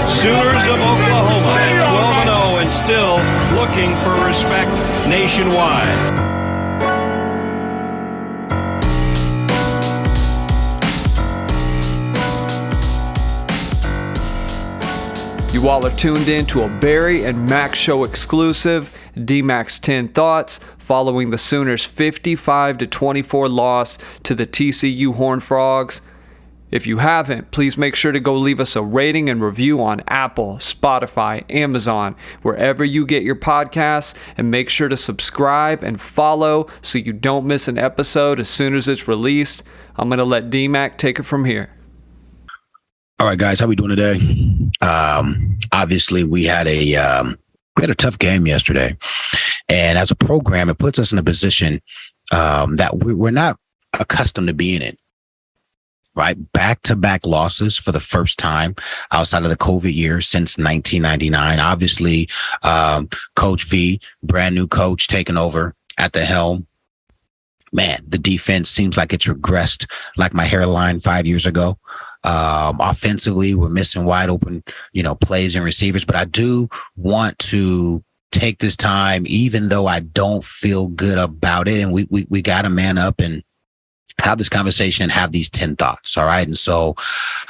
Sooners of Oklahoma at 12-0 and still looking for respect nationwide. You all are tuned in to a Barry and Mack Show exclusive, D-Mac's 10 Thoughts, following the Sooners' 55-24 loss to the TCU Horned Frogs. If you haven't, please make sure to go leave us a rating and review on Apple, Spotify, Amazon, wherever you get your podcasts, and make sure to subscribe and follow so you don't miss an episode as soon as it's released. I'm going to let D-Mac take it from here. All right, guys, how we doing today? Obviously, we had a tough game yesterday, and as a program, it puts us in a position that we're not accustomed to being in. Right, back-to-back losses for the first time outside of the COVID year since 1999. Obviously, Coach V, brand new coach, taking over at the helm. Man, the defense seems like it's regressed like my hairline 5 years ago. Offensively, we're missing wide open, plays and receivers. But I do want to take this time, even though I don't feel good about it. And we got to man up and have this conversation and have these 10 thoughts. All right. And so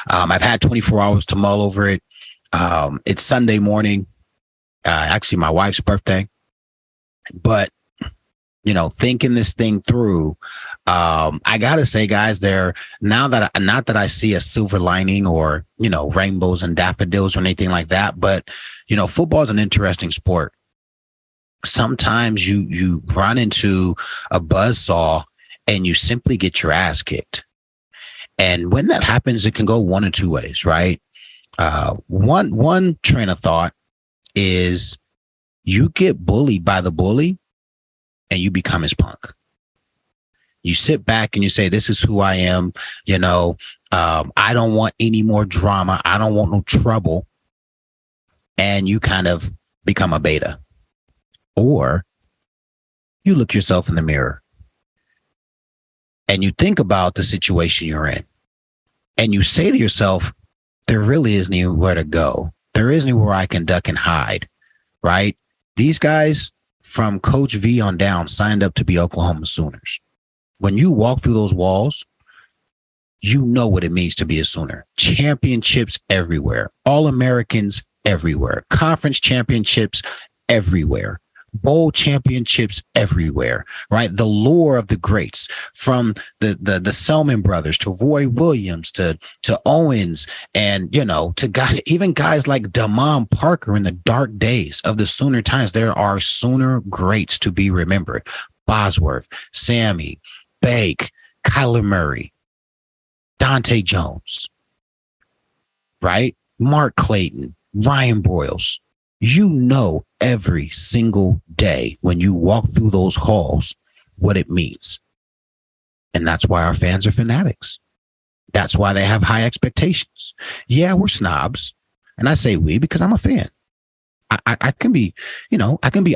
I've had 24 hours to mull over it. It's Sunday morning, actually my wife's birthday. But thinking this thing through, I gotta say, guys, not that I see a silver lining or rainbows and daffodils or anything like that, but football is an interesting sport. Sometimes you run into a buzzsaw and you simply get your ass kicked, and when that happens, it can go one of two ways, right? One train of thought is you get bullied by the bully and you become his punk. You sit back and you say, this is who I am. I don't want any more drama. I don't want no trouble. And you kind of become a beta. Or you look yourself in the mirror and you think about the situation you're in. And you say to yourself, there really isn't anywhere to go. There isn't anywhere I can duck and hide, right? These guys from Coach V on down signed up to be Oklahoma Sooners. When you walk through those walls, you know what it means to be a Sooner. Championships everywhere. All-Americans everywhere. Conference championships everywhere. Bowl championships everywhere, right? The lore of the greats, from the Selman brothers to Roy Williams to Owens, and even guys like Damon Parker in the dark days of the Sooner times. There are Sooner greats to be remembered. Bosworth, Sammy, Bake, Kyler Murray, Dante Jones, right? Mark Clayton, Ryan Broyles. Every single day when you walk through those halls what it means. And that's why our fans are fanatics. That's why they have high expectations. Yeah, we're snobs. And I say we because I'm a fan. I can be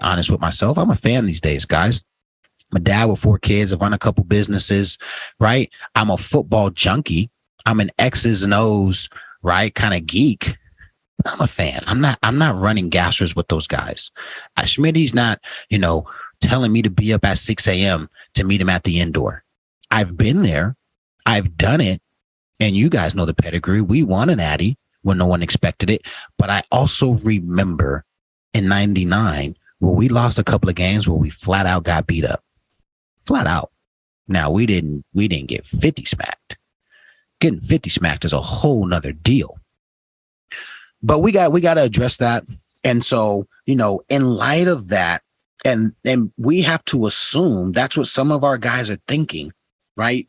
honest with myself. I'm a fan these days, guys. I'm a dad with 4 kids. I've run a couple businesses, right? I'm a football junkie. I'm an X's and O's, right, kind of geek. I'm a fan. I'm not running gassers with those guys. Schmitty's not, telling me to be up at 6 a.m. to meet him at the indoor. I've been there. I've done it. And you guys know the pedigree. We won an Addy when no one expected it. But I also remember in 99 where we lost a couple of games where we flat out got beat up. Flat out. Now, we didn't get 50 smacked. Getting 50 smacked is a whole nother deal. But we got to address that. And so, in light of that, and we have to assume that's what some of our guys are thinking, right?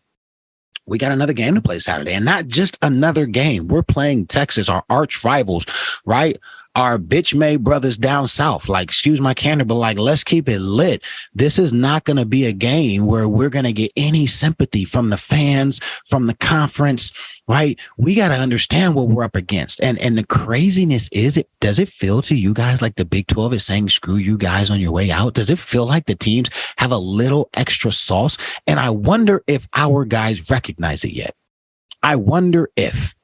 We got another game to play Saturday, and not just another game. We're playing Texas, our arch rivals, right? Our bitch made brothers down south. Like, excuse my candor, but let's keep it lit. This is not going to be a game where we're going to get any sympathy from the fans, from the conference, right? We got to understand what we're up against. And the craziness is, does it feel to you guys like the Big 12 is saying, screw you guys on your way out? Does it feel like the teams have a little extra sauce? And I wonder if our guys recognize it yet. I wonder if.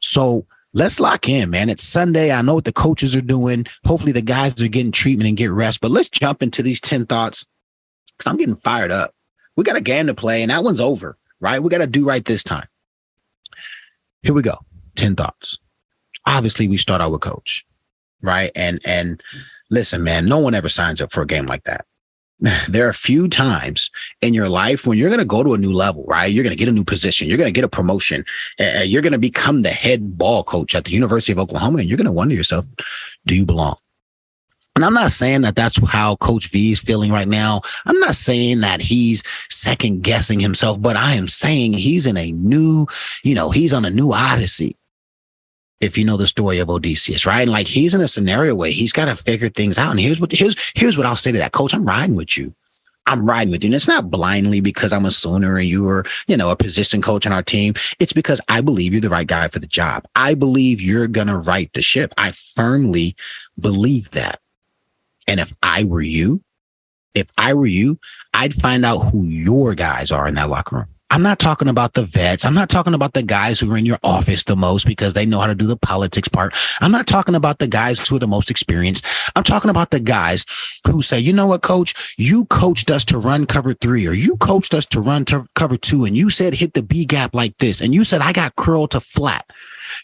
So let's lock in, man. It's Sunday. I know what the coaches are doing. Hopefully the guys are getting treatment and get rest. But let's jump into these 10 thoughts because I'm getting fired up. We got a game to play, and that one's over, right? We got to do right this time. Here we go. 10 thoughts. Obviously, we start out with coach, right? And listen, man, no one ever signs up for a game like that. There are a few times in your life when you're going to go to a new level, right? You're going to get a new position. You're going to get a promotion. You're going to become the head ball coach at the University of Oklahoma. And you're going to wonder yourself, do you belong? And I'm not saying that that's how Coach V is feeling right now. I'm not saying that he's second guessing himself, but I am saying he's in a new, he's on a new odyssey. If you know the story of Odysseus, right? And like he's in a scenario where he's got to figure things out. And here's what I'll say to that, Coach. I'm riding with you. And it's not blindly because I'm a Sooner and you are, a position coach on our team. It's because I believe you're the right guy for the job. I believe you're going to right the ship. I firmly believe that. And if I were you, I'd find out who your guys are in that locker room. I'm not talking about the vets. I'm not talking about the guys who are in your office the most because they know how to do the politics part. I'm not talking about the guys who are the most experienced. I'm talking about the guys who say, you know what, Coach, you coached us to run cover 3 or you coached us to run cover 2. And you said, hit the B gap like this. And you said, I got curl to flat.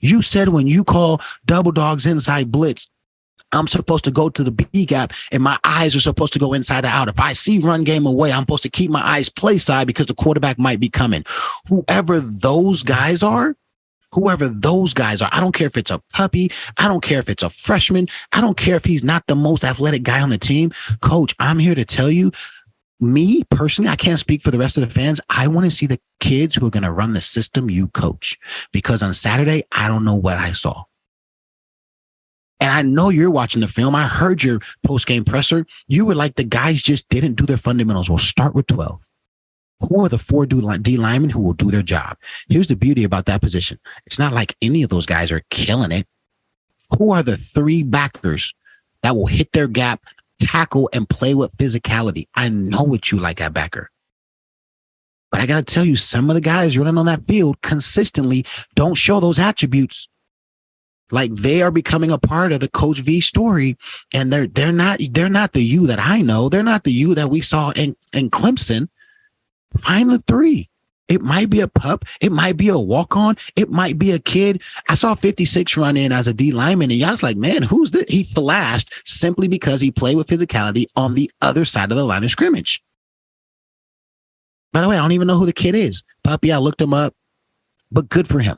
You said, when you call double dogs inside blitz, I'm supposed to go to the B gap and my eyes are supposed to go inside or out. If I see run game away, I'm supposed to keep my eyes play side because the quarterback might be coming. Whoever those guys are, I don't care if it's a puppy. I don't care if it's a freshman. I don't care if he's not the most athletic guy on the team. Coach, I'm here to tell you, me personally, I can't speak for the rest of the fans. I want to see the kids who are going to run the system you coach because on Saturday, I don't know what I saw. And I know you're watching the film. I heard your post-game presser. You were like, the guys just didn't do their fundamentals. We'll start with 12. Who are the 4 D linemen who will do their job? Here's the beauty about that position. It's not like any of those guys are killing it. Who are the 3 backers that will hit their gap, tackle, and play with physicality? I know what you like at backer. But I got to tell you, some of the guys running on that field consistently don't show those attributes. Like they are becoming a part of the Coach V story, and they're not the you that I know. They're not the you that we saw in Clemson. Find the 3. It might be a pup. It might be a walk-on. It might be a kid. I saw 56 run in as a D lineman, and y'all was like, man, who's this? He flashed simply because he played with physicality on the other side of the line of scrimmage. By the way, I don't even know who the kid is. Puppy, I looked him up, but good for him.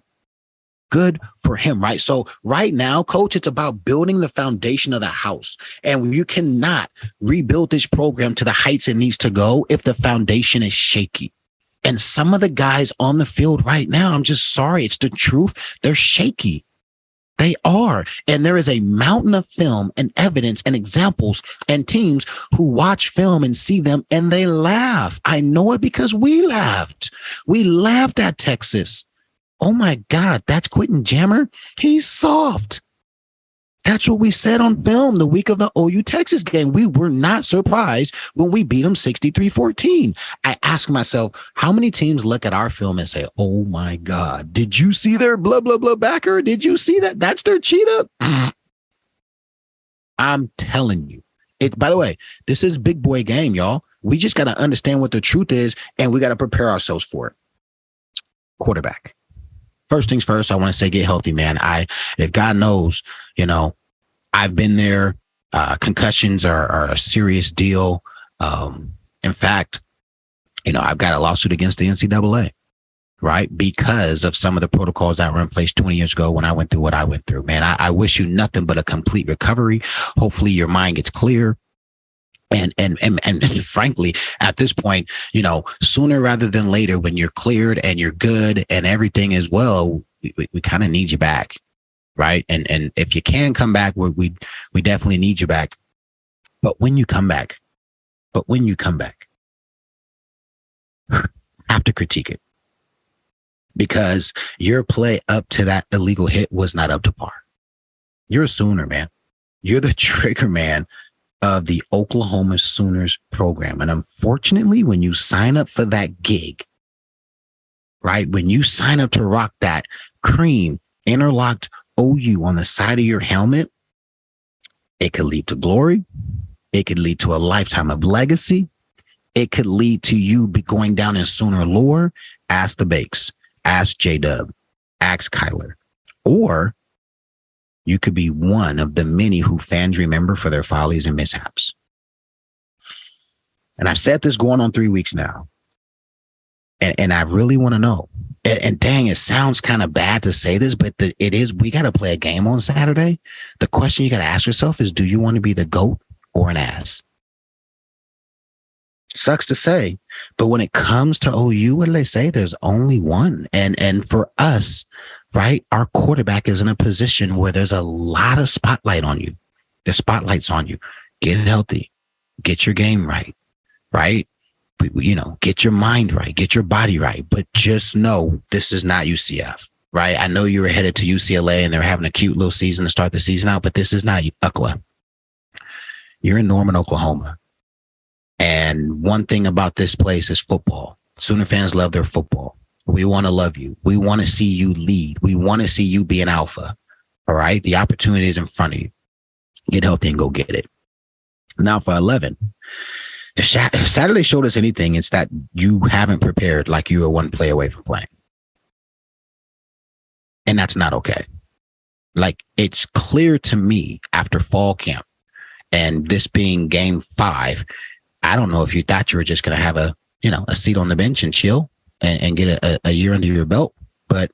Good for him, right? So right now, Coach, it's about building the foundation of the house. And you cannot rebuild this program to the heights it needs to go if the foundation is shaky. And some of the guys on the field right now, I'm just sorry, it's the truth. They're shaky. They are. And there is a mountain of film and evidence and examples and teams who watch film and see them and they laugh. I know it because we laughed. We laughed at Texas. Oh my God, that's Quentin Jammer. He's soft. That's what we said on film the week of the OU Texas game. We were not surprised when we beat them 63-14. I ask myself, how many teams look at our film and say, oh my God, did you see their blah, blah, blah backer? Did you see that? That's their cheetah. I'm telling you. By the way, this is big boy game, y'all. We just got to understand what the truth is and we got to prepare ourselves for it. Quarterback. First things first, I want to say get healthy, man. If God knows, I've been there. Concussions are a serious deal. In fact, I've got a lawsuit against the NCAA, right? Because of some of the protocols that were in place 20 years ago when I went through what I went through. Man, I wish you nothing but a complete recovery. Hopefully your mind gets clear. And frankly, at this point, sooner rather than later, when you're cleared and you're good and everything is well, we kind of need you back, right? And if you can come back, we definitely need you back. But when you come back, have to critique it because your play up to that illegal hit was not up to par. You're a Sooner, man. You're the trigger man of the Oklahoma Sooners program. And unfortunately, when you sign up for that gig, right, when you sign up to rock that cream interlocked OU on the side of your helmet, it could lead to glory. It could lead to a lifetime of legacy. It could lead to you going down in Sooner lore. Ask the Bakes, ask J-Dub, ask Kyler. Or you could be one of the many who fans remember for their follies and mishaps. And I've said this going on 3 weeks now. And I really want to know. And dang, it sounds kind of bad to say this, but it is. We got to play a game on Saturday. The question you got to ask yourself is, do you want to be the GOAT or an ass? Sucks to say, but when it comes to OU, what do they say? There's only one. And for us, right, our quarterback is in a position where there's a lot of spotlight on you. The spotlight's on you. Get healthy. Get your game right. Right? Get your mind right, get your body right, but just know this is not UCF, right? I know you were headed to UCLA and they're having a cute little season to start the season out, but this is not UCLA. You're in Norman, Oklahoma. And one thing about this place is football. Sooner fans love their football. We want to love you. We want to see you lead. We want to see you be an alpha. All right? The opportunity is in front of you. Get healthy and go get it. Now for 11. If Saturday showed us anything, it's that you haven't prepared like you were one play away from playing. And that's not okay. Like, it's clear to me after fall camp and this being game 5, I don't know if you thought you were just going to have a seat on the bench and chill and get a year under your belt, but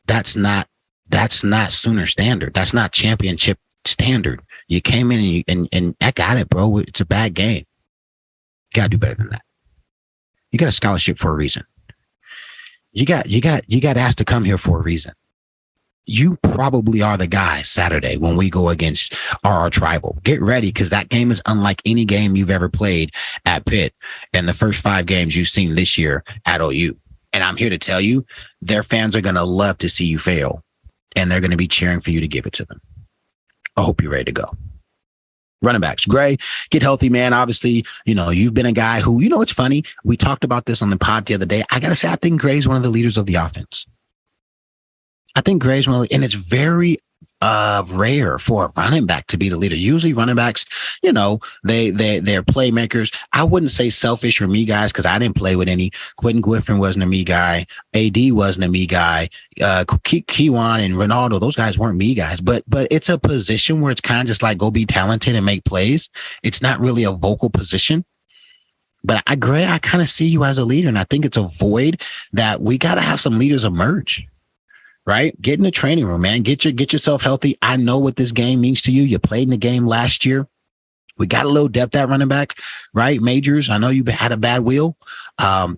that's not Sooner standard. That's not championship standard. You came in and I got it, bro. It's a bad game. You got to do better than that. You got a scholarship for a reason. You got asked to come here for a reason. You probably are the guy Saturday when we go against our tribal. Get ready, because that game is unlike any game you've ever played at Pitt and the first 5 games you've seen this year at OU. And I'm here to tell you, their fans are going to love to see you fail, and they're going to be cheering for you to give it to them. I hope you're ready to go. Running backs, Gray, get healthy, man. Obviously, you've been a guy who, it's funny. We talked about this on the pod the other day. I got to say, I think Gray's one of the leaders of the offense. I think Gray's and it's very rare for a running back to be the leader. Usually running backs, they're playmakers. I wouldn't say selfish or me guys, because I didn't play with any. Quentin Griffin wasn't a me guy. AD wasn't a me guy. Kewan and Ronaldo, those guys weren't me guys. But it's a position where it's kind of just like go be talented and make plays. It's not really a vocal position. But Gray, I kind of see you as a leader, and I think it's a void that we got to have some leaders emerge. Right? Get in the training room, man. Get yourself healthy. I know what this game means to you. You played in the game last year. We got a little depth at running back, right? Majors, I know you had a bad wheel.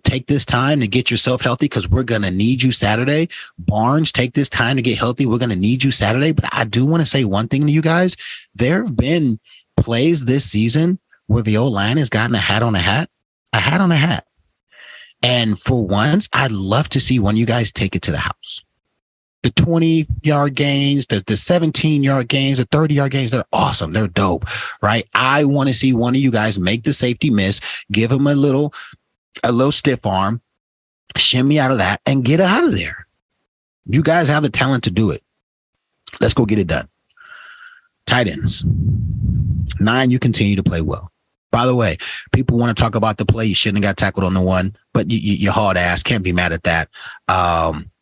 Take this time to get yourself healthy, because we're going to need you Saturday. Barnes, take this time to get healthy. We're going to need you Saturday. But I do want to say one thing to you guys. There have been plays this season where the O-line has gotten a hat on a hat. And for once, I'd love to see one of you guys take it to the house. The 20-yard gains, the 17-yard gains, the 30-yard gains, they're awesome. They're dope, right? I want to see one of you guys make the safety miss, give him a little stiff arm, shimmy out of that, and get out of there. You guys have the talent to do it. Let's go get it done. Tight ends. 9, you continue to play well. By the way, people want to talk about the play. You shouldn't have got tackled on the one, but you hard ass. Can't be mad at that.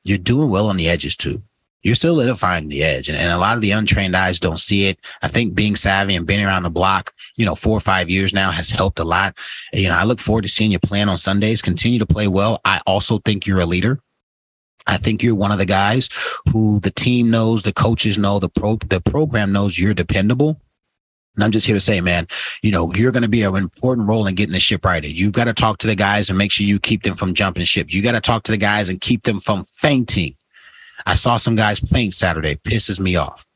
You're doing well on the edges too. You're still solidifying the edge, and a lot of the untrained eyes don't see it. I think being savvy and being around the block, 4 or 5 years now has helped a lot. I look forward to seeing you playing on Sundays. Continue to play well. I also think you're a leader. I think you're one of the guys who the team knows, the coaches know, the program knows you're dependable. And I'm just here to say, man, you're going to be an important role in getting the ship righted. You've got to talk to the guys and make sure you keep them from jumping ship. You got to talk to the guys and keep them from fainting. I saw some guys faint Saturday. Pisses me off.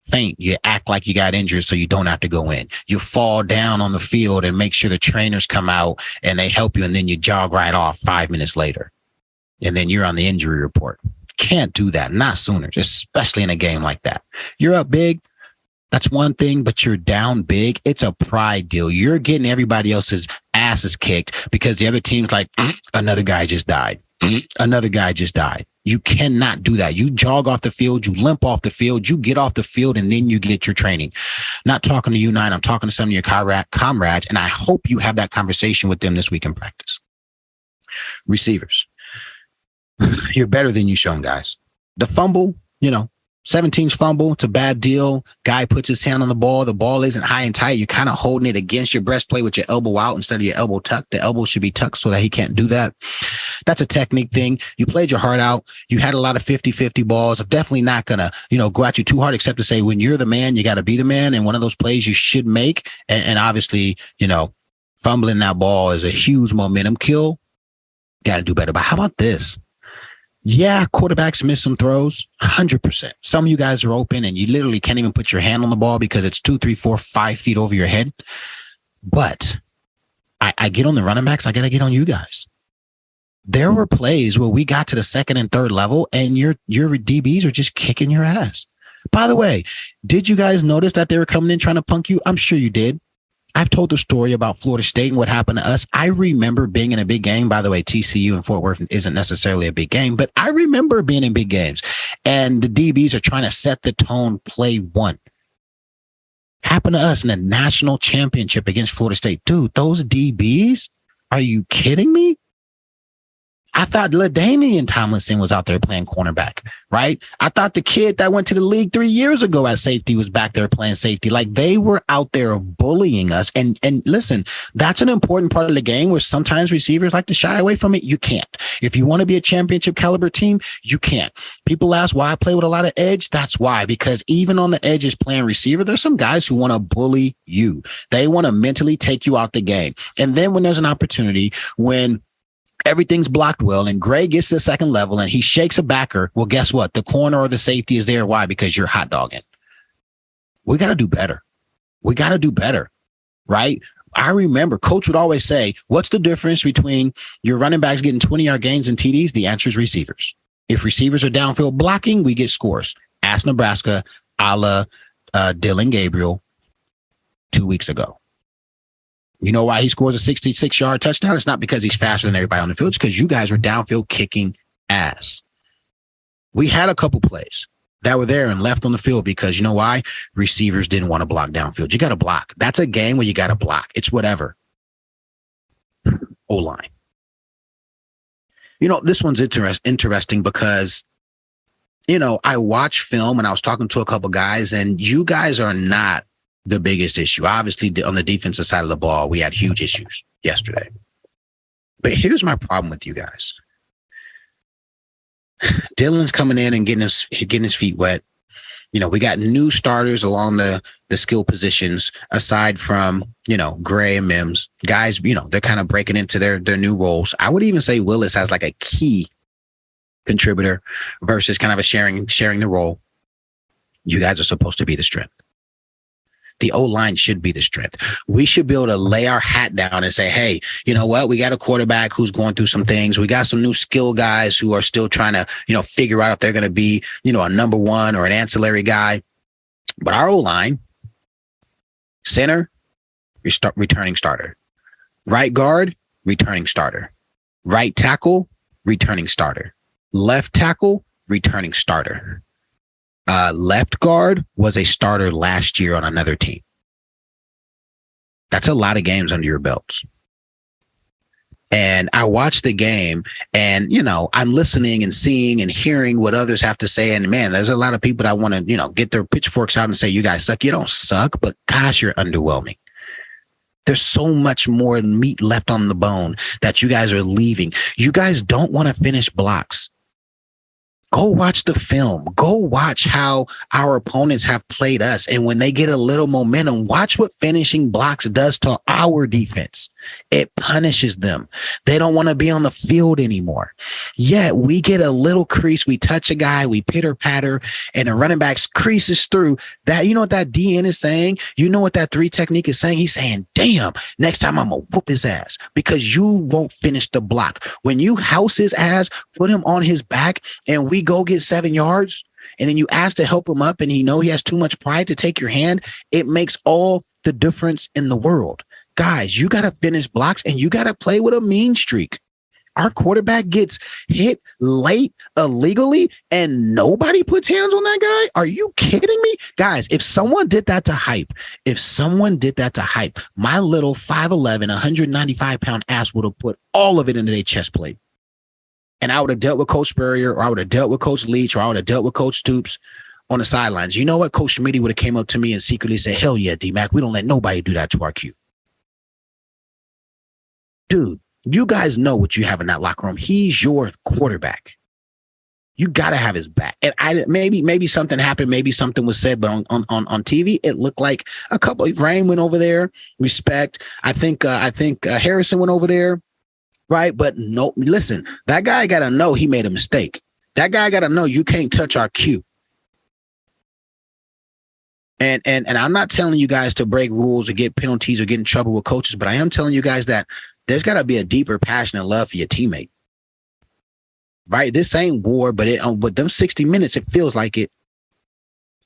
Faint. You act like you got injured so you don't have to go in. You fall down on the field and make sure the trainers come out and they help you, and then you jog right off 5 minutes later. And then you're on the injury report. Can't do that. Not Sooners, especially in a game like that. You're up big. That's one thing, but you're down big. It's a pride deal. You're getting everybody else's asses kicked because the other team's like, another guy just died. Another guy just died. You cannot do that. You jog off the field, you limp off the field, you get off the field, and then you get your training. Not talking to you, Nine. I'm talking to some of your comrades, and I hope you have that conversation with them this week in practice. Receivers, you're better than you shown, guys. The fumble, 17's fumble, it's a bad deal. Guy puts his hand on the ball isn't high and tight. You're kind of holding it against your breastplate with your elbow out instead of your elbow tucked. The elbow should be tucked so that he can't do that. That's a technique thing. You played your heart out. You had a lot of 50-50 balls. I'm definitely not going to, go at you too hard, except to say when you're the man, you got to be the man. And one of those plays you should make. And obviously, fumbling that ball is a huge momentum kill. Got to do better. But how about this? Yeah, quarterbacks miss some throws, 100%. Some of you guys are open and you literally can't even put your hand on the ball because it's 2, 3, 4, 5 feet over your head. But I get on the running backs. I got to get on you guys. There were plays where we got to the second and third level and your DBs are just kicking your ass. By the way, did you guys notice that they were coming in trying to punk you? I'm sure you did. I've told the story about Florida State and what happened to us. I remember being in a big game. By the way, TCU and Fort Worth isn't necessarily a big game, but I remember being in big games. And the DBs are trying to set the tone play one. Happened to us in the national championship against Florida State. Dude, those DBs? Are you kidding me? I thought Damian Tomlinson was out there playing cornerback, right? I thought the kid that went to the league 3 years ago at safety was back there playing safety. Like they were out there bullying us. And listen, that's an important part of the game where sometimes receivers like to shy away from it. You can't. If you want to be a championship caliber team, you can't. People ask why I play with a lot of edge. That's why, because even on the edges playing receiver, there's some guys who want to bully you. They want to mentally take you out the game. And then when there's an opportunity, when everything's blocked well, and Gray gets to the second level and he shakes a backer. Well, guess what? The corner or the safety is there. Why? Because you're hot dogging. We got to do better. We got to do better, right? I remember Coach would always say, what's the difference between your running backs getting 20-yard gains and TDs? The answer is receivers. If receivers are downfield blocking, we get scores. Ask Nebraska, a la Dylan Gabriel 2 weeks ago. You know why he scores a 66-yard touchdown? It's not because he's faster than everybody on the field. It's because you guys were downfield kicking ass. We had a couple plays that were there and left on the field because you know why? Receivers didn't want to block downfield. You got to block. That's a game where you got to block. It's whatever. O-line. This one's interesting because, I watch film and I was talking to a couple guys and you guys are not the biggest issue. Obviously, on the defensive side of the ball, we had huge issues yesterday. But here's my problem with you guys. Dylan's coming in and getting his feet wet. We got new starters along the skill positions aside from, Gray and Mims. Guys, they're kind of breaking into their new roles. I would even say Willis has like a key contributor versus kind of a sharing the role. You guys are supposed to be the strength. The O-line should be the strength. We should be able to lay our hat down and say, hey, you know what? We got a quarterback who's going through some things. We got some new skill guys who are still trying to, figure out if they're going to be, a number one or an ancillary guy. But our O-line, center, returning starter. Right guard, returning starter. Right tackle, returning starter. Left tackle, returning starter. Left guard was a starter last year on another team. That's a lot of games under your belts. And I watched the game and, I'm listening and seeing and hearing what others have to say. And man, there's a lot of people that want to, get their pitchforks out and say, you guys suck. You don't suck, but gosh, you're underwhelming. There's so much more meat left on the bone that you guys are leaving. You guys don't want to finish blocks. Go watch the film. Go watch how our opponents have played us. And when they get a little momentum, watch what finishing blocks does to our defense. It punishes them. They don't want to be on the field anymore. Yet we get a little crease. We touch a guy, we pitter patter, and the running backs creases through that. You know what that DN is saying? You know what that 3 technique is saying? He's saying, damn, next time I'm going to whoop his ass because you won't finish the block. When you house his ass, put him on his back, and we go get 7 yards, and then you ask to help him up, and he has too much pride to take your hand, it makes all the difference in the world. Guys, you got to finish blocks and you got to play with a mean streak. Our quarterback gets hit late illegally and nobody puts hands on that guy? Are you kidding me? Guys, if someone did that to hype, my little 5'11", 195-pound ass would have put all of it into their chest plate. And I would have dealt with Coach Spurrier, or I would have dealt with Coach Leach, or I would have dealt with Coach Stoops on the sidelines. You know what? Coach Schmidt would have came up to me and secretly said, hell yeah, D-Mac, we don't let nobody do that to our Q. Dude, you guys know what you have in that locker room. He's your quarterback. You got to have his back. And maybe something happened. Maybe something was said, but on TV, it looked like a couple of Rain went over there. Respect. I think Harrison went over there. Right. But no, listen, that guy got to know he made a mistake. That guy got to know you can't touch our Q. And I'm not telling you guys to break rules or get penalties or get in trouble with coaches, but I am telling you guys that there's got to be a deeper passion and love for your teammate. Right? This ain't war, but with them 60 minutes, it feels like it.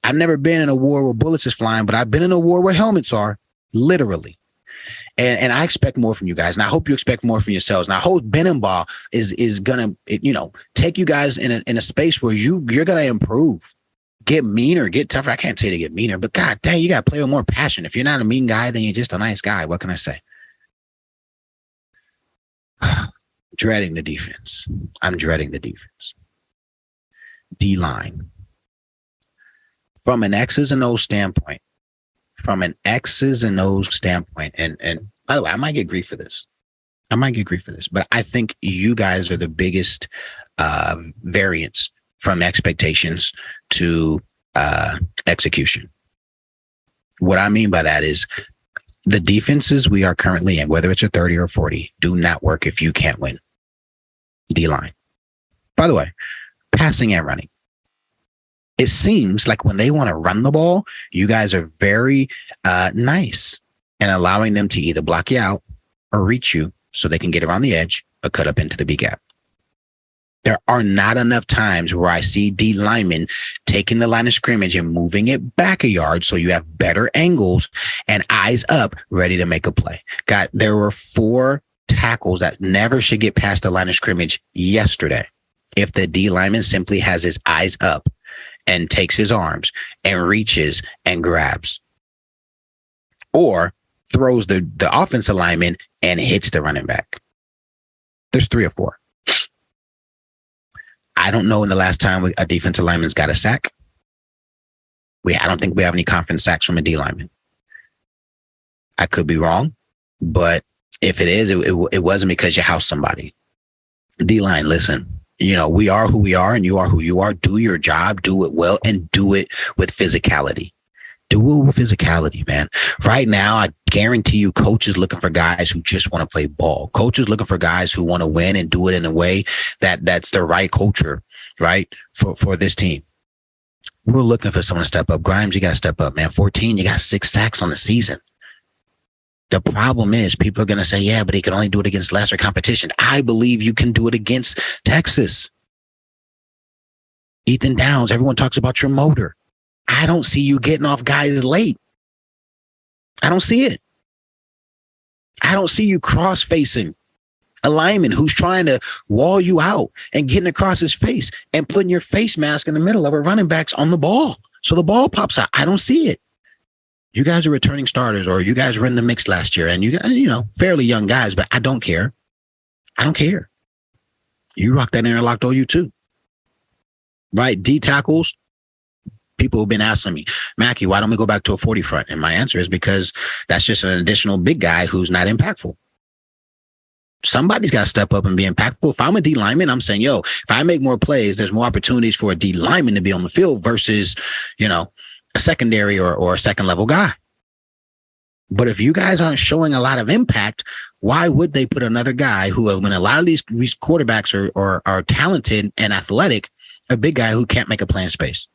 I've never been in a war where bullets is flying, but I've been in a war where helmets are, literally. And I expect more from you guys. And I hope you expect more from yourselves. And I hope Benenbaugh is going to, take you guys in a space where you're going to improve. Get meaner, get tougher. I can't say to get meaner, but God dang, you got to play with more passion. If you're not a mean guy, then you're just a nice guy. What can I say? Dreading the defense. I'm dreading the defense. D-line. From an X's and O's standpoint, and by the way, I might get grief for this. But I think you guys are the biggest variance from expectations to execution. What I mean by that is the defenses we are currently in, whether it's a 30 or 40, do not work if you can't win. D-line. By the way, passing and running. It seems like when they want to run the ball, you guys are very nice and allowing them to either block you out or reach you so they can get around the edge or cut up into the B gap. There are not enough times where I see D linemen taking the line of scrimmage and moving it back a yard so you have better angles and eyes up, ready to make a play. God, there were 4 tackles that never should get past the line of scrimmage yesterday if the D lineman simply has his eyes up and takes his arms and reaches and grabs, or throws the offensive lineman and hits the running back. There's 3 or 4. I don't know when the last time a defensive lineman's got a sack. I don't think we have any confident sacks from a D lineman. I could be wrong, but if it is, it wasn't because you housed somebody. D line, listen. We are who we are and you are who you are. Do your job, do it well, and do it with physicality. Do it with physicality, man. Right now, I guarantee you coaches looking for guys who just want to play ball. Coaches looking for guys who want to win and do it in a way that's the right culture, right, for this team. We're looking for someone to step up. Grimes, you got to step up, man. 14, you got 6 sacks on the season. The problem is people are going to say, yeah, but he can only do it against lesser competition. I believe you can do it against Texas. Ethan Downs, everyone talks about your motor. I don't see you getting off guys late. I don't see it. I don't see you cross-facing a lineman who's trying to wall you out and getting across his face and putting your face mask in the middle of a running back's on the ball. So the ball pops out. I don't see it. You guys are returning starters, or you guys were in the mix last year, and you guys, fairly young guys, but I don't care. I don't care. You rock that interlocked OU too. Right? D tackles. People have been asking me, Mackey, why don't we go back to a 40 front? And my answer is because that's just an additional big guy who's not impactful. Somebody's got to step up and be impactful. If I'm a D lineman, I'm saying, if I make more plays, there's more opportunities for a D lineman to be on the field versus, a secondary or a second level guy. But if you guys aren't showing a lot of impact, why would they put another guy who, when a lot of these quarterbacks are talented and athletic, a big guy who can't make a play in space?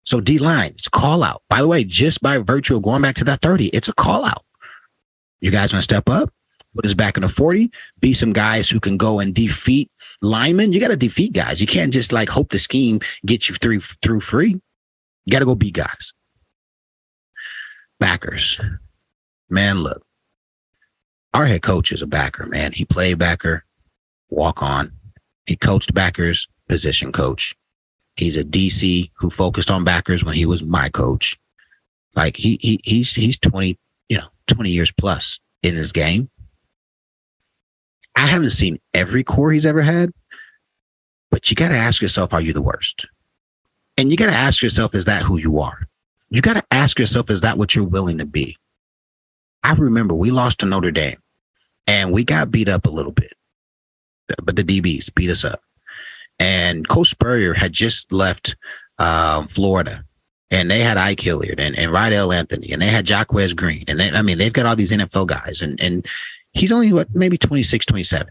So D-line, it's a call out. By the way, just by virtue of going back to that 30, it's a call out. You guys want to step up, put us back in the 40, be some guys who can go and defeat linemen. You got to defeat guys. You can't just hope the scheme gets you through free. You got to go beat guys. Backers. Man, look, our head coach is a backer, man. He played backer. walk on. He coached backers, position coach. He's a DC who focused on backers when he was my coach. Like he's 20 years plus in his game. I haven't seen every core he's ever had, but you got to ask yourself, are you the worst? And you got to ask yourself, is that who you are? You got to ask yourself, is that what you're willing to be? I remember we lost to Notre Dame and we got beat up a little bit, but the DBs beat us up. And Coach Spurrier had just left Florida, and they had Ike Hilliard and Rydell Anthony, and they had Jacquez Green. And they've got all these NFL guys, and he's only maybe 26, 27.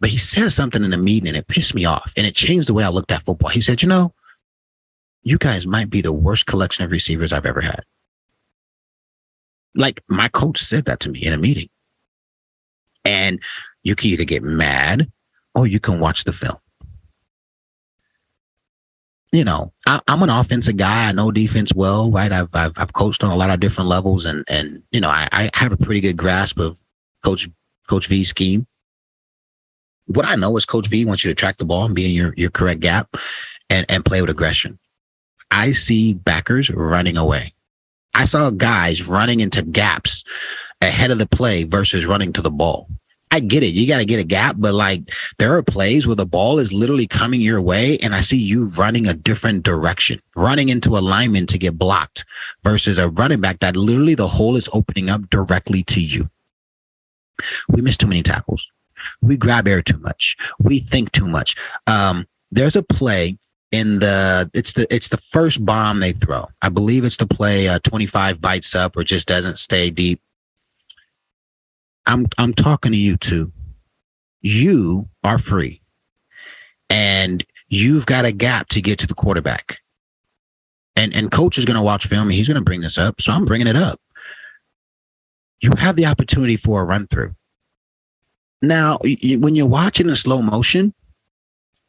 But he said something in the meeting and it pissed me off. And it changed the way I looked at football. He said, you guys might be the worst collection of receivers I've ever had. Like, my coach said that to me in a meeting. And you can either get mad or you can watch the film. I'm an offensive guy. I know defense well, right? I've coached on a lot of different levels, and I have a pretty good grasp of Coach V's scheme. What I know is Coach V wants you to track the ball and be in your correct gap and play with aggression. I see backers running away. I saw guys running into gaps ahead of the play versus running to the ball. I get it. You got to get a gap, but like there are plays where the ball is literally coming your way and I see you running a different direction, running into alignment to get blocked versus a running back that literally the hole is opening up directly to you. We miss too many tackles. We grab air too much. We think too much. There's a play in it's the first bomb they throw. I believe it's the play 25 bites up or just doesn't stay deep. I'm talking to you too. You are free and you've got a gap to get to the quarterback. And coach is going to watch film and he's going to bring this up. So I'm bringing it up. You have the opportunity for a run through. Now, when you're watching in slow motion,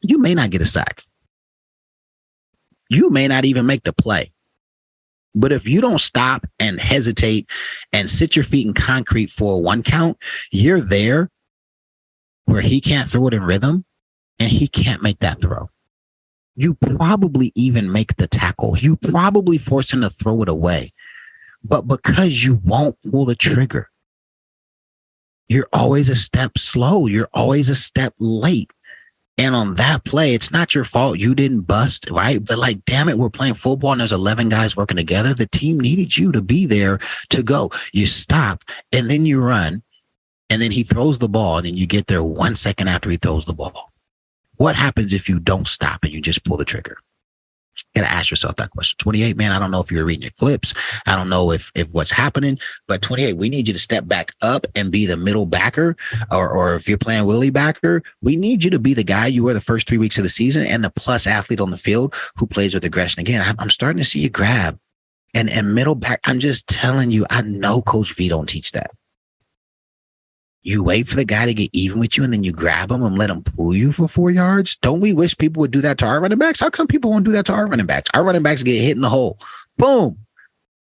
you may not get a sack. You may not even make the play. But if you don't stop and hesitate and sit your feet in concrete for a 1 count, you're there where he can't throw it in rhythm and he can't make that throw. You probably even make the tackle. You probably force him to throw it away. But because you won't pull the trigger, you're always a step slow. You're always a step late. And on that play, it's not your fault. You didn't bust, right? But like, damn it, we're playing football and there's 11 guys working together. The team needed you to be there to go. You stop and then you run and then he throws the ball and then you get there 1 second after he throws the ball. What happens if you don't stop and you just pull the trigger? You got to ask yourself that question. 28, man, I don't know if you're reading your clips. I don't know if what's happening, but 28, we need you to step back up and be the middle backer, or if you're playing Willie backer, we need you to be the guy you were the first 3 weeks of the season and the plus athlete on the field who plays with aggression. Again, I'm starting to see you grab and middle back. I'm just telling you, I know Coach V don't teach that. You wait for the guy to get even with you and then you grab him and let him pull you for 4 yards. Don't we wish people would do that to our running backs? How come people won't do that to our running backs? Our running backs get hit in the hole. Boom.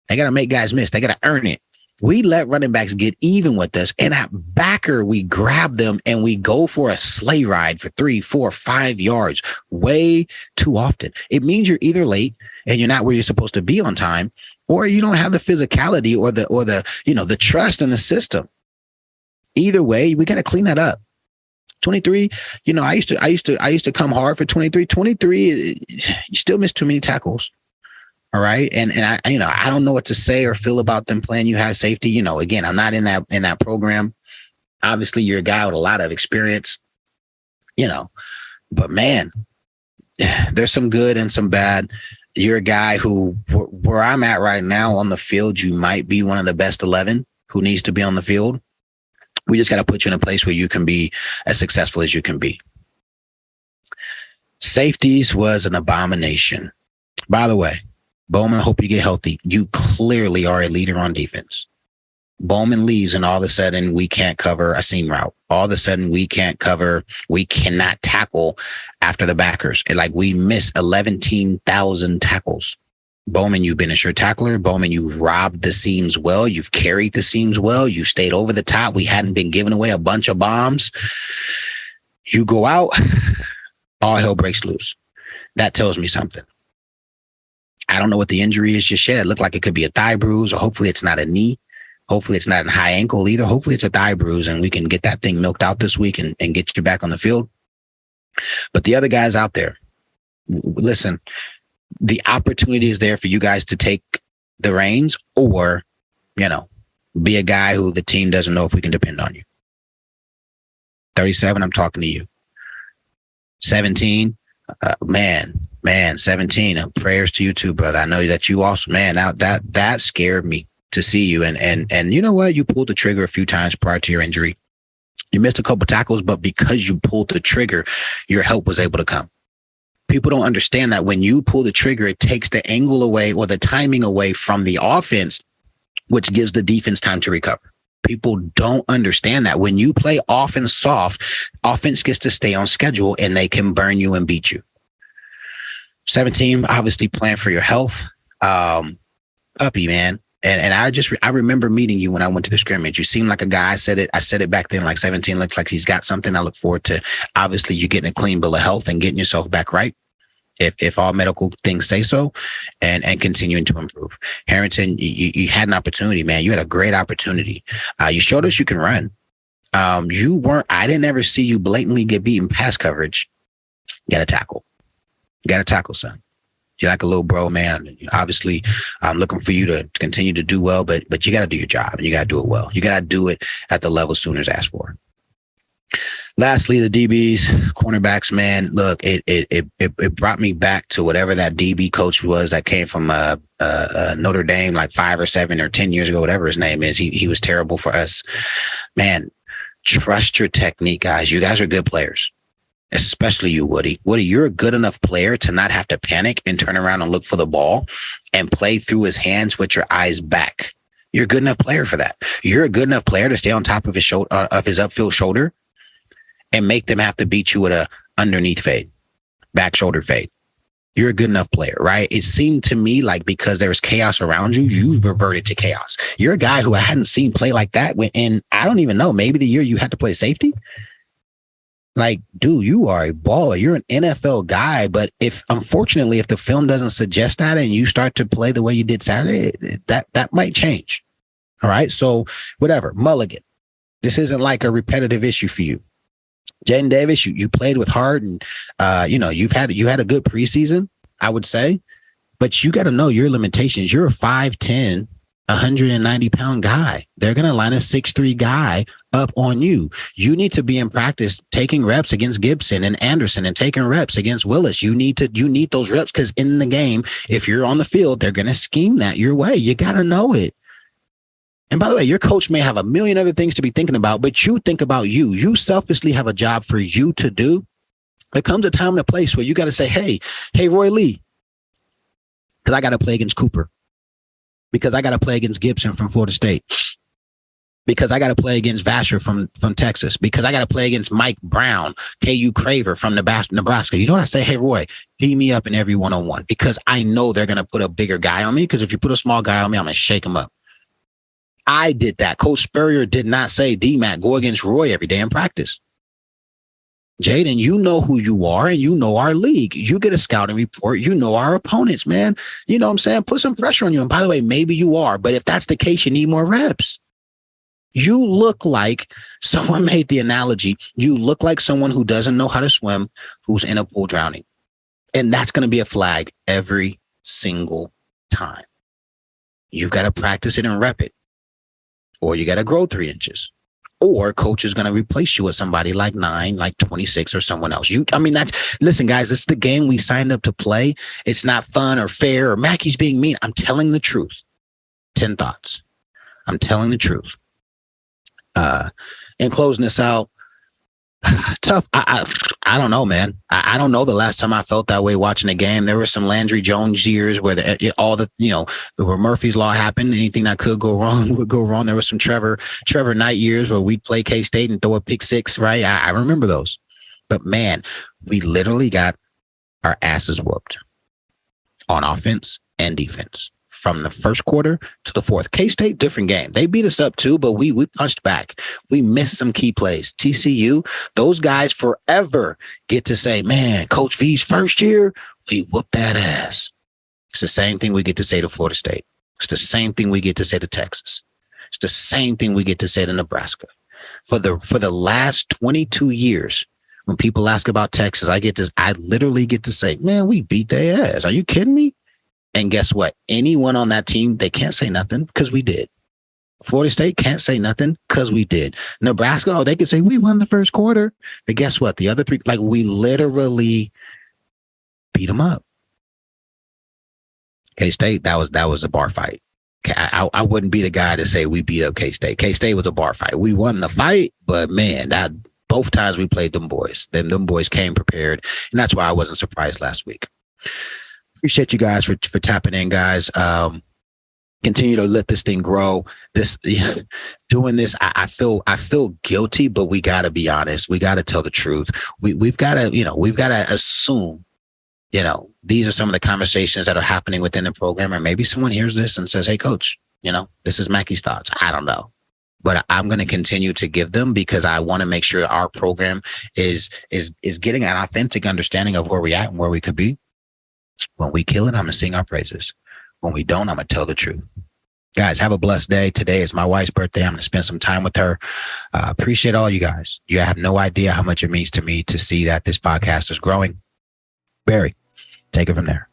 They got to make guys miss. They got to earn it. We let running backs get even with us. And at backer, we grab them and we go for a sleigh ride for 3, 4, 5 yards way too often. It means you're either late and you're not where you're supposed to be on time, or you don't have the physicality or the trust in the system. Either way, we got to clean that up. 23, I used to come hard for 23. 23, you still miss too many tackles. All right. And I don't know what to say or feel about them playing you high safety. Again, I'm not in that program. Obviously, you're a guy with a lot of experience, but man, there's some good and some bad. You're a guy who, where I'm at right now on the field, you might be one of the best 11 who needs to be on the field. We just got to put you in a place where you can be as successful as you can be. Safeties was an abomination. By the way, Bowman, I hope you get healthy. You clearly are a leader on defense. Bowman leaves and all of a sudden we can't cover a seam route. All of a sudden we cannot tackle after the backers. Like we miss 11,000 tackles. Bowman, you've been a sure tackler. Bowman, you've robbed the seams well. You've carried the seams well. You stayed over the top. We hadn't been giving away a bunch of bombs. You go out, all hell breaks loose. That tells me something. I don't know what the injury is just yet. It looked like it could be a thigh bruise, or hopefully it's not a knee. Hopefully it's not a high ankle either. Hopefully it's a thigh bruise, and we can get that thing milked out this week and get you back on the field. But the other guys out there, listen, the opportunity is there for you guys to take the reins, or, be a guy who the team doesn't know if we can depend on you. 37, I'm talking to you. 17, man, 17. Prayers to you too, brother. I know that you also, man. Now that scared me to see you. And you know what? You pulled the trigger a few times prior to your injury. You missed a couple tackles, but because you pulled the trigger, your help was able to come. People don't understand that when you pull the trigger, it takes the angle away or the timing away from the offense, which gives the defense time to recover. People don't understand that when you play offense soft, offense gets to stay on schedule and they can burn you and beat you. 17, obviously playing for your health. Puppy, man. And I remember meeting you when I went to the scrimmage. You seem like a guy. I said it back then, like 17 looks like he's got something. I look forward to obviously you getting a clean bill of health and getting yourself back right, if all medical things say so, and continuing to improve. Harrington, you had an opportunity, man. You had a great opportunity. You showed us you can run. I didn't ever see you blatantly get beaten pass coverage. You got to tackle, son. You're like a little bro, man. Obviously, I'm looking for you to continue to do well, but you got to do your job and you got to do it well. You got to do it at the level Sooners asked for. Lastly, the DBs, cornerbacks, man. Look, it brought me back to whatever that DB coach was that came from Notre Dame like 5 or 7 or 10 years ago, whatever his name is. He was terrible for us, man. Trust your technique, guys. You guys are good players. Especially you, Woody. Woody, you're a good enough player to not have to panic and turn around and look for the ball and play through his hands with your eyes back. You're a good enough player for that. You're a good enough player to stay on top of his shoulder, of his upfield shoulder, and make them have to beat you with a underneath fade, back shoulder fade. You're a good enough player, right? It seemed to me like because there was chaos around you, you reverted to chaos. You're a guy who I hadn't seen play like that in, I don't even know, maybe the year you had to play safety. Like, dude, you are a baller. You're an NFL guy. But unfortunately, if the film doesn't suggest that and you start to play the way you did Saturday, that might change. All right. So whatever. Mulligan. This isn't like a repetitive issue for you. Jaden Davis, you played with heart and, you had a good preseason, I would say. But you got to know your limitations. You're a 5'10", 190-pound guy. They're going to line a 6'3" guy up on you. You need to be in practice taking reps against Gibson and Anderson and taking reps against Willis. You need those reps because in the game, if you're on the field, they're going to scheme that your way. You got to know it. And by the way, your coach may have a million other things to be thinking about, but you think about you. You selfishly have a job for you to do. There comes a time and a place where you got to say, hey, Roy Lee, because I got to play against Cooper. Because I got to play against Gibson from Florida State. Because I got to play against Vasher from Texas. Because I got to play against Mike Brown, KU Craver from Nebraska. You know what I say? Hey, Roy, tee me up in every one-on-one. Because I know they're going to put a bigger guy on me. Because if you put a small guy on me, I'm going to shake him up. I did that. Coach Spurrier did not say, D-Mac, go against Roy every day in practice. Jaden, you know who you are and you know our league. You get a scouting report. You know our opponents, man. You know what I'm saying? Put some pressure on you. And by the way, maybe you are, but if that's the case, you need more reps. You look like someone made the analogy. You look like someone who doesn't know how to swim, who's in a pool drowning. And that's going to be a flag every single time. You've got to practice it and rep it. Or you got to grow 3 inches. Or coach is going to replace you with somebody like 9, like 26 or someone else. Listen, guys, it's the game we signed up to play. It's not fun or fair or Mackey's being mean. I'm telling the truth. 10 thoughts. I'm telling the truth. In closing this out, tough. I don't know, man. I don't know the last time I felt that way watching a game. There were some Landry Jones years where where Murphy's Law happened. Anything that could go wrong would go wrong. There was some Trevor Knight years where we'd play K-State and throw a pick 6, right? I remember those. But, man, we literally got our asses whooped on offense and defense. from the first quarter to the fourth. K-State, different game. They beat us up too, but we punched back. We missed some key plays. TCU, those guys forever get to say, man, Coach V's first year, we whooped that ass. It's the same thing we get to say to Florida State. It's the same thing we get to say to Texas. It's the same thing we get to say to Nebraska. For the last 22 years, when people ask about Texas, I literally get to say, man, we beat their ass. Are you kidding me? And guess what? Anyone on that team, they can't say nothing because we did. Florida State can't say nothing because we did. Nebraska, they could say we won the first quarter. But guess what? The other three, like, we literally beat them up. K-State, that was a bar fight. I wouldn't be the guy to say we beat up K-State. K-State was a bar fight. We won the fight, but man, both times we played them boys. Then them boys came prepared, and that's why I wasn't surprised last week. Appreciate you guys for tapping in, guys. Continue to let this thing grow. Doing this, I feel guilty, but we got to be honest. We got to tell the truth. We've got to assume. These are some of the conversations that are happening within the program, or maybe someone hears this and says, hey, coach, this is Mackey's thoughts. I don't know, but I'm going to continue to give them because I want to make sure our program is getting an authentic understanding of where we're at and where we could be. When we kill it, I'm going to sing our praises. When we don't, I'm going to tell the truth. Guys, have a blessed day. Today is my wife's birthday. I'm going to spend some time with her. Appreciate all you guys. You have no idea how much it means to me to see that this podcast is growing. Barry, take it from there.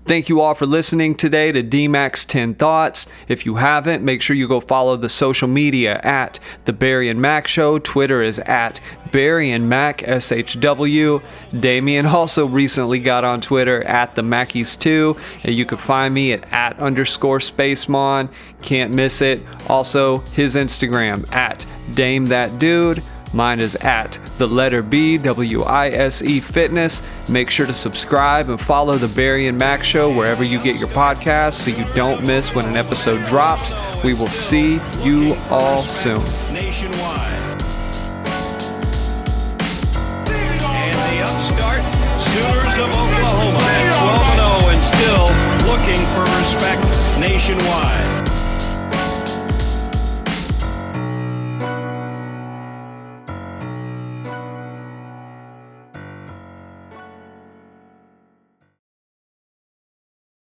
Thank you all for listening today to DMAC's 10 Thoughts. If you haven't, make sure you go follow the social media at The Barry Mack Show. Twitter is at Barry and Mack, SHW. Damian also recently got on Twitter at The Mackeys too. And you can find me at @_Spacemon. Can't miss it. Also, his Instagram at Dame That Dude. Mine is at the letter B, WISE Fitness. Make sure to subscribe and follow the Barry and Mack Show wherever you get your podcasts so you don't miss when an episode drops. We will see you all soon. Nationwide. And the upstart Sooners of Oklahoma at 12-0 and still looking for respect nationwide.